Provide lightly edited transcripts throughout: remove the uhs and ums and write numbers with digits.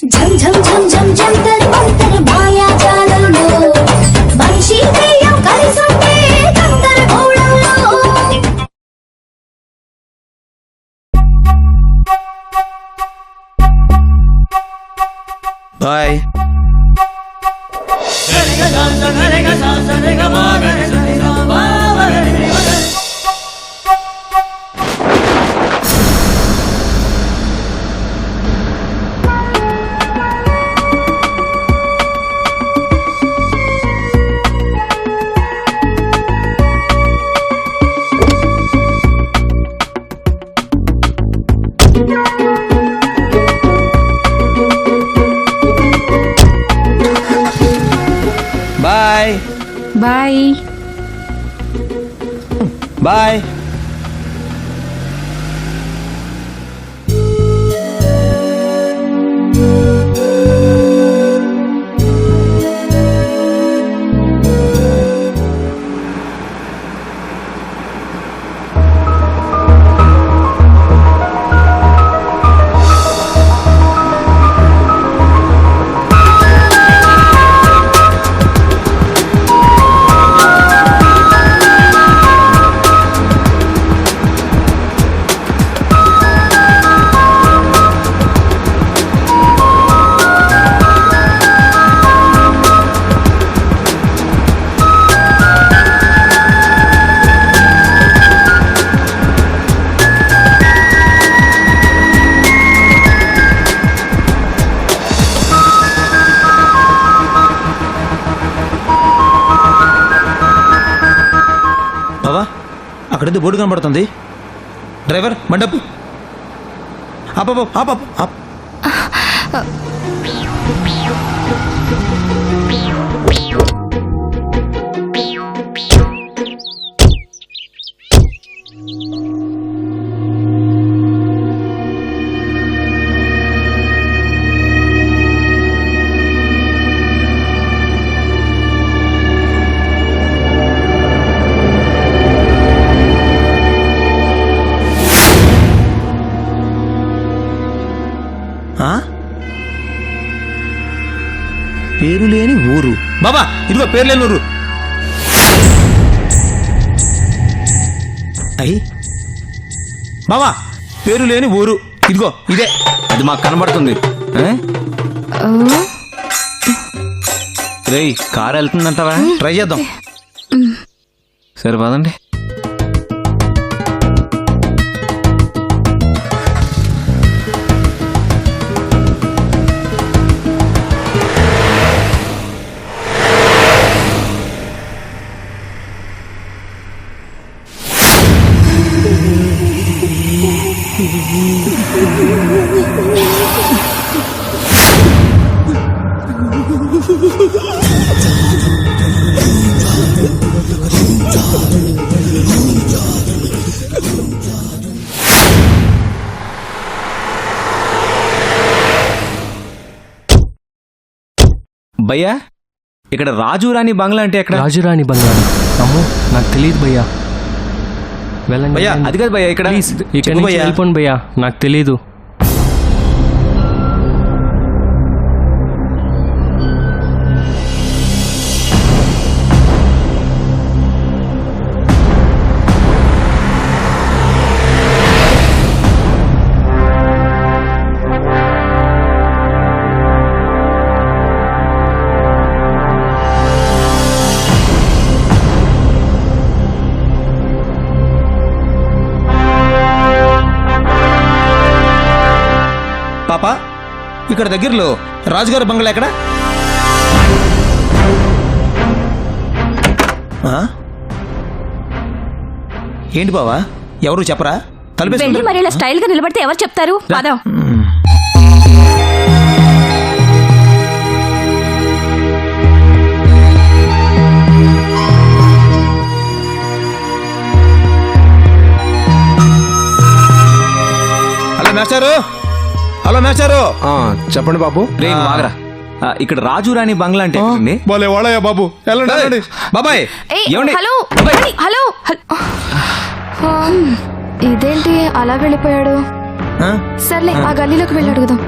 झम झम झम झम जंतर मंतर मायाजाలంలో మనిషి దెయ్యం కలిసుంటే గందరగోళంలో బాయ్. Bye bye bye. అక్కడేదో బోర్డు కనబడుతుంది. డ్రైవర్ మండపు పేరు లేని ఊరు. బాబా ఇదిగో పేరు లేని ఊరు. అయ్యి బాబా పేరు లేని ఊరు ఇదిగో ఇదే. అది మాకు కనబడుతుంది. రేయ్ కారు వెళ్తుందంటావా? ట్రై చేద్దాం. సరే పదండి. భయ్యా ఇక్కడ రాజురాణి బంగ్లా అంటే ఎక్కడ? రాజురాణి బంగ్లా అమ్మో నాకు తెలియదు భయ్యా. వెళ్ళండి భయ్యా. అది కాదు భయ్యా, ఇక్కడ ఇక్కడ నుంచి వెళ్ళిపోండి భయ్యా, నాకు తెలీదు. పాపా ఇక్కడ దగ్గరలో రాజుగారి బంగ్లా ఎక్కడ? ఏంటి బావా ఎవరు చెప్పరా? వెళ్ళి మరి ఇలా స్టైల్ గా నిలబడితే ఎవరు చెప్తారు? పదం. హలో మాస్టారు. హలో మాస్టారు. చెప్పండి బాబు. వాగరా. ఇక్కడ రాజురాణి బంగ్లా అంటే బాలే వాడయ్యా బాబు. వెళ్ళండి బాబాయ్. Hello hello. ఇదేంటి అలా వెళ్ళిపోయాడు? సర్లే ఆ గల్లీలోకి వెళ్ళి అడుగుదాం.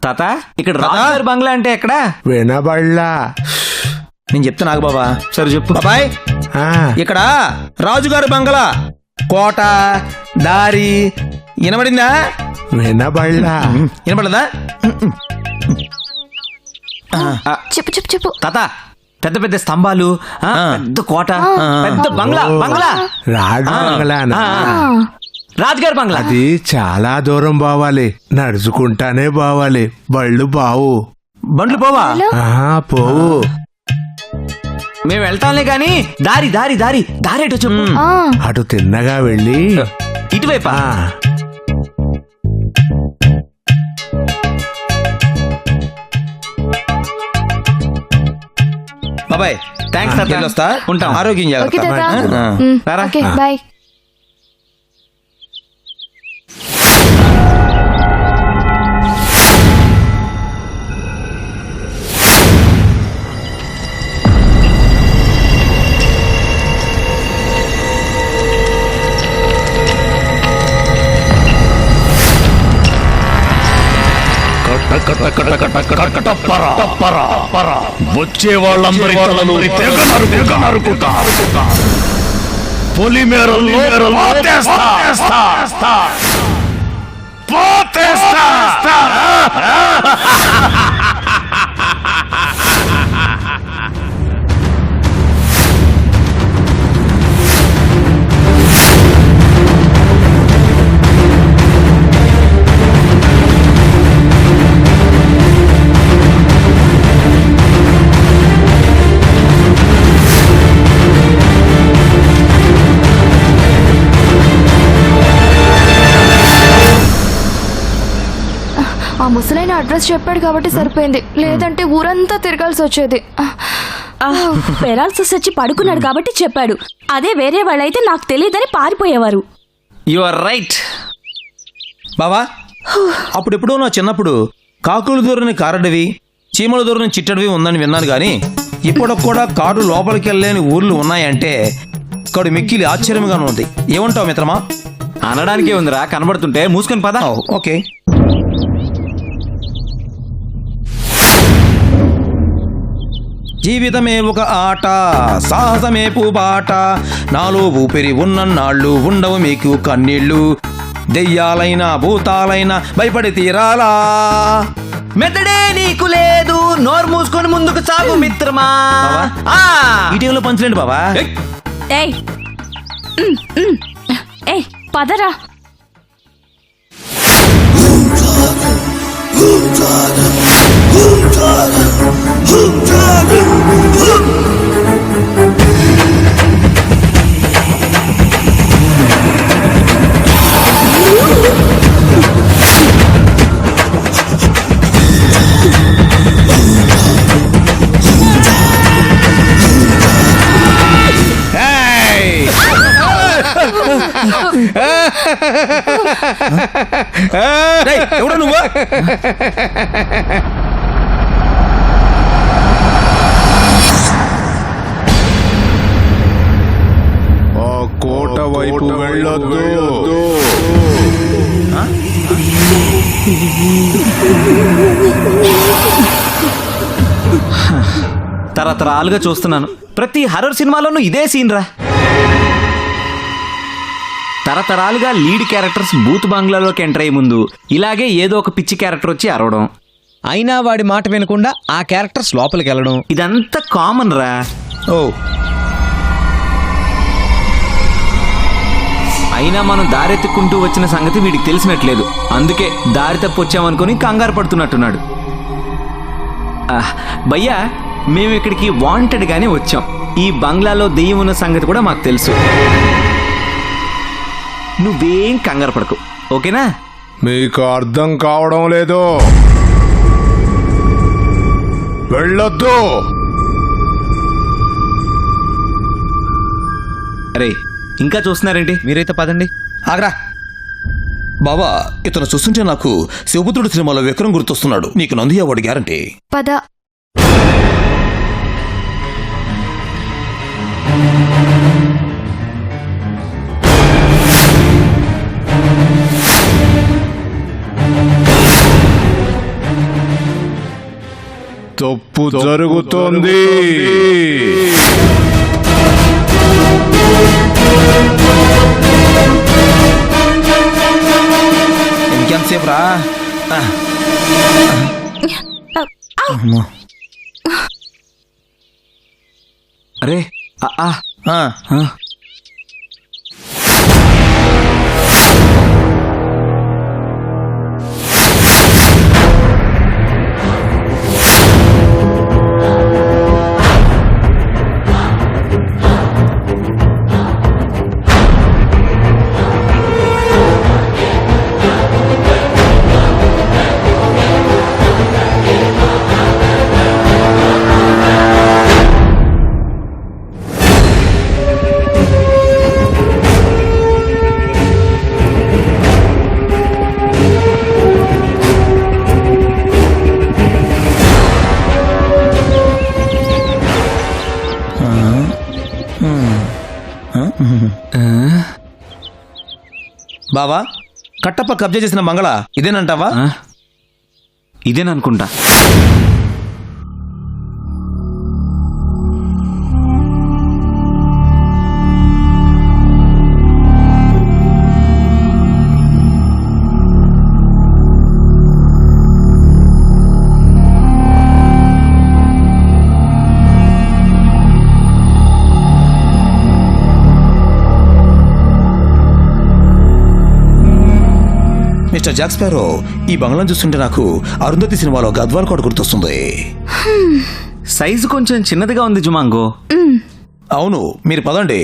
తాత ఇక్కడ రాజుగారి బంగ్లా అంటే ఎక్కడ? వినబడలా. నేను చెప్తాను ఆగు బాబా. సరే చెప్పు బాబాయ్. ఆ, ఇక్కడ రాజుగారి బంగ్లా, కోట, దారి వినబడిందా? వినబడలా. వినపడదా? చెప్పు చెప్పు చెప్పు. తాత పెద్ద పెద్ద స్తంభాలు, పెద్ద కోట, పెద్ద బంగ్లా. బంగ్లా రాజు బంగ్లానా? రాజుగారి బంగ్లా. అది చాలా దూరం పోవాలి, నడుచుకుంటానే పోవాలి. బళ్ళు బావు. బండ్లు పోవా? పోవు. మేము వెళ్తాంలే గాని దారి దారి దారి దారి ఎటో చెప్పు. అటు తిన్నగా వెళ్ళి ఇటువైపా? బాబాయ్ థ్యాంక్స్ తాత. వెళ్ళొస్తా. ఉంటాం. ఆరోగ్యం ఓకే తాత. జాగ్రత్త. రారా. Okay bye. వచ్చే వాళ్ళందరి తలలు నరుకుతా. పొలిమేరల్లో పోతేస్తా. ఆ ముసలైన అడ్రస్ చెప్పాడు కాబట్టి సరిపోయింది, లేదంటే ఊరంతా తిరగాల్సి వచ్చేది. పెరాల్సిస్ వచ్చి పడుకున్నాడు కాబట్టి చెప్పాడు. అదే వేరే వాళ్ళైతే నాకు తెలియదని పారిపోయేవారు. యు ఆర్ రైట్ బావా. అప్పుడెప్పుడో నా చిన్నప్పుడు కాకులు దూరని కారడవి, చీమల దూరని చిట్టడివి ఉందని విన్నాను గాని ఇప్పటికి కూడా కాడు లోపలికి వెళ్ళలేని ఊర్లు ఉన్నాయంటే కడు మిక్కిలి ఆశ్చర్యంగానే ఉంది. ఏమంటావు మిత్రమా? అనడానికే ఉందిరా, కనబడుతుంటే మూసుకొని పద. ఓకే. జీవితమే ఒక ఆట, సాహసమే పూబాట, నాలో ఊపిరి ఉన్నన్నాళ్ళు ఉండవు మీకు కన్నీళ్ళు, దెయ్యాలైనా భూతాలైనా భయపడి తీరాలా, మెదడే నీకు లేదు, నోరు మూసుకొని ముందుకు సాగు మిత్రమా. ఈటీవీలో పంచలేండి బాబా. ఏయ్ ఏయ్ పదరా. ఎవడా నువ్వు? ఆ కోట వైపు వెళ్ళొద్దు. తరతరాలుగా చూస్తున్నాను, ప్రతి హర్రర్ సినిమాలోనూ ఇదే సీన్ రా. తరతరాలుగా లీడ్ క్యారెక్టర్స్ బూత్ బంగ్లాలోకి ఎంటర్ అయ్యే ముందు ఇలాగే ఏదో ఒక పిచ్చి క్యారెక్టర్ వచ్చి అరవడం, అయినా వాడి మాట వినకుండా ఆ క్యారెక్టర్స్ లోపలికి వెళ్ళడం, ఇదంతా కామన్ రా. ఓ అయినా మనం దారెత్తుకుంటూ వచ్చిన సంగతి వీడికి తెలిసినట్లేదు. అందుకే దారి తప్పు వచ్చామనుకుని కంగారు పడుతున్నట్టున్నాడు. భయ్యా, మేము ఇక్కడికి వాంటెడ్ గానే వచ్చాం. ఈ బంగ్లాలో దెయ్యం ఉన్న సంగతి కూడా మాకు తెలుసు. నువ్వేం కంగారు పడకు, ఓకేనా? మీకు అర్థం కావడం లేదు. వెళ్ళొద్దు. అరే ఇంకా చూస్తున్నారేంటి? మీరైతే పదండి. ఆగ్రా బాబా, ఇతను చూస్తుంటే నాకు శివపుత్రుడు సినిమాలో విక్రమ్ గుర్తొస్తున్నాడు. నీకు నంది అవార్డు గ్యారంటీ. పద. జరుగుతోంది. ఇంకెంతసేపు రా? అమ్మో. అరే ఆ, బావా, కట్టప్ప కబ్జా చేసిన మంగళ ఇదేనంటావా? ఇదేననుకుంటా. మిస్టర్ జాక్ స్పారో, ఈ బంగ్లాను చూస్తుంటే నాకు అరుంధతి సినిమాలో గద్వాల్ కోట గుర్తొస్తుంది. సైజు కొంచెం చిన్నదిగా ఉంది జుమాంగో. అవును, మీరు పదండి.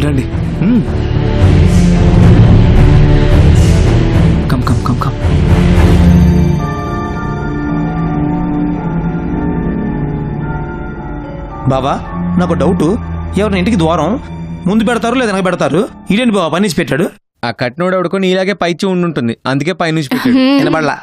రండి. Come come come come. బాబా, నాకు డౌట్. ఎవరిని ఇంటికి ద్వారం ముందు పెడతారు లేదా వెనక పెడతారు? ఇదేంటి బాబా పని పెట్టాడు? ఆ కట్టినోడు ఆడుకొని ఇలాగే పైచి ఉండుంటుంది, అందుకే పైనుంచి పెట్టాడు. వినబడలా.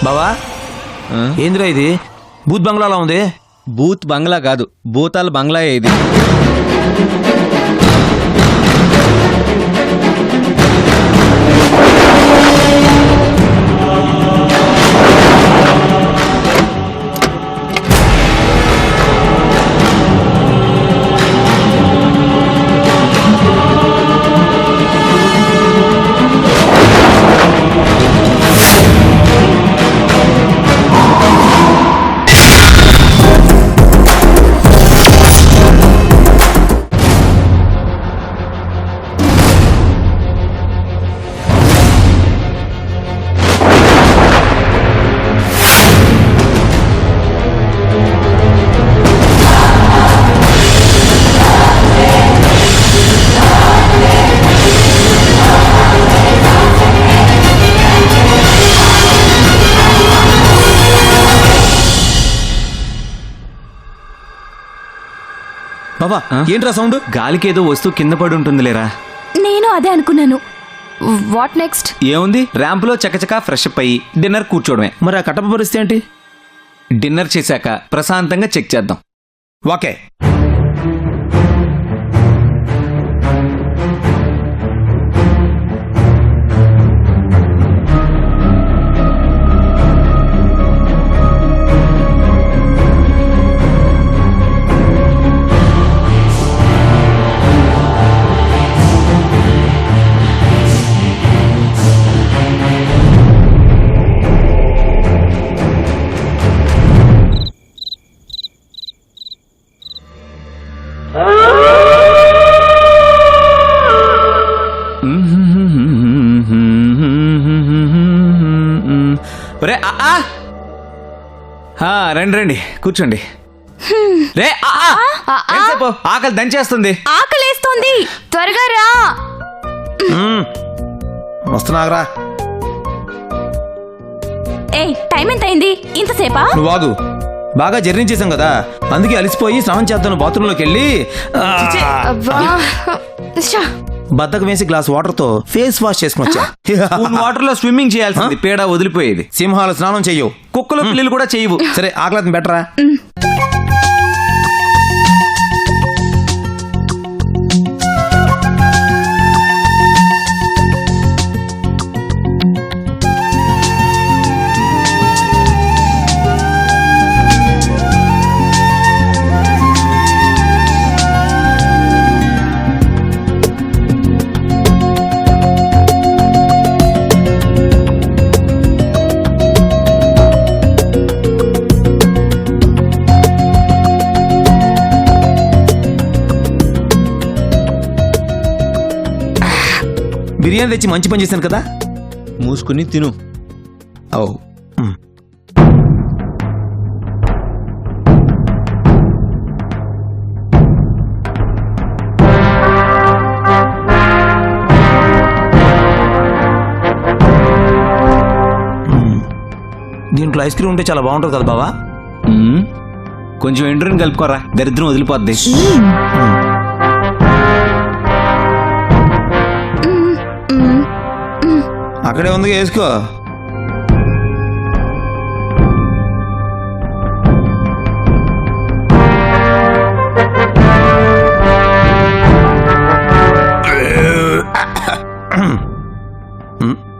బావా, ఏందిరా ఇది? బూత్ బంగ్లాలా ఉంది. బూత్ బంగ్లా కాదు, భూతాల బంగ్లా ఇది. బాబా, ఏంట్రా సౌండ్? గాలికి ఏదో వస్తువు కింద పడి ఉంటుంది లేరా. నేను అదే అనుకున్నాను. What next? ఏముంది, ర్యాంపులో చకచకా ఫ్రెష్ అప్ అయ్యి డిన్నర్ కూర్చోవడమే. మరి ఆ కట్టప్ప పరిస్థితి ఏంటి? డిన్నర్ చేశాక ప్రశాంతంగా చెక్ చేద్దాం. ఓకే. రండి రండి కూర్చోండి. రే ఎంతసేపు? ఆకలి దంచేస్తుంది. ఆకలేస్తోంది. త్వరగా రా. వస్తున్నాగరా. ఏయ్, టైం ఎంత అయింది? ఇంతసేపా? నువ్వు ఆగు. బాగా జర్నీ చేసాం కదా, అందుకే అలసిపోయి స్నానం చేద్దాను బాత్రూంలోకి వెళ్ళి అబ్బా. ఛ, బద్దకం వేసి గ్లాస్ వాటర్ తో ఫేస్ వాష్ చేసుకుని వచ్చా. వాటర్ లో స్విమ్మింగ్ చేయాల్సింది, పేడ వదిలిపోయేది. సింహాలు స్నానం చెయ్యవు, కుక్కలు పిల్లలు కూడా చేయవు. సరే ఆకలిని బెటరా. బిర్యానీ తెచ్చి మంచి పని చేశాను కదా. మూసుకుని తిను. ఓ దీంట్లో ఐస్ క్రీమ్ ఉంటే చాలా బాగుంటుంది కదా బావా. కొంచెం ఎండ్రీని కలుపుకోరా, దరిద్రం వదిలిపోద్ది. అక్కడే ఉంది, వేసుకో.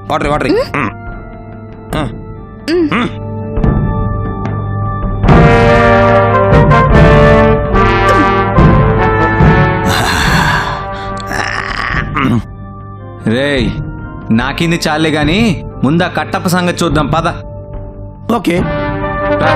Water water. రేయ్, నాకింది చాలే గాని ముందా కట్టప్ప సంగతి చూద్దాం పద. ఓకే. రా.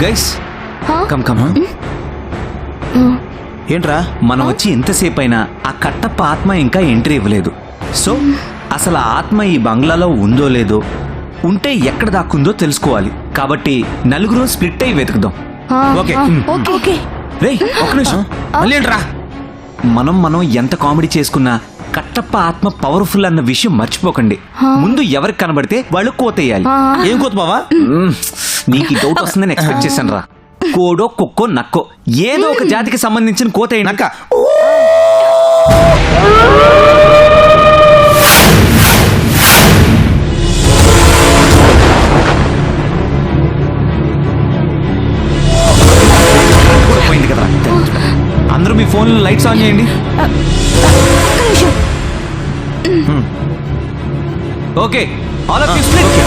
Guys come come. ఏంట్రా? మనం వచ్చి ఎంతసేపు అయినా ఆ కట్టప్ప ఆత్మ ఇంకా ఎంట్రీ ఇవ్వలేదు. సో అసలు ఆ ఆత్మ ఈ బంగ్లాలో ఉందో లేదో, ఉంటే ఎక్కడ దాక్కుందో తెలుసుకోవాలి. కాబట్టి నలుగురు స్ప్లిట్ అయ్యి వెతుకుదాం. ఓకే. ఓకే. రేయ్ ఒక్క నిమిషం. మళ్ళీ ఏంట్రా? మనం ఎంత కామెడీ చేసుకున్నా కట్టప్ప ఆత్మ పవర్ఫుల్ అన్న విషయం మర్చిపోకండి. ముందు ఎవరికి కనబడితే వాళ్ళు కోతేయాలి. ఏం కోత బావా? నీకు ఈ డౌట్ వస్తుందని ఎక్స్పెక్ట్ చేశాను రా. కోడో కుక్కో నక్కో ఏదో ఒక జాతికి సంబంధించిన కోత నక్క. పోయింది కదా. అందరూ మీ ఫోన్ లైట్స్ ఆన్ చేయండి. Okay, all of you split.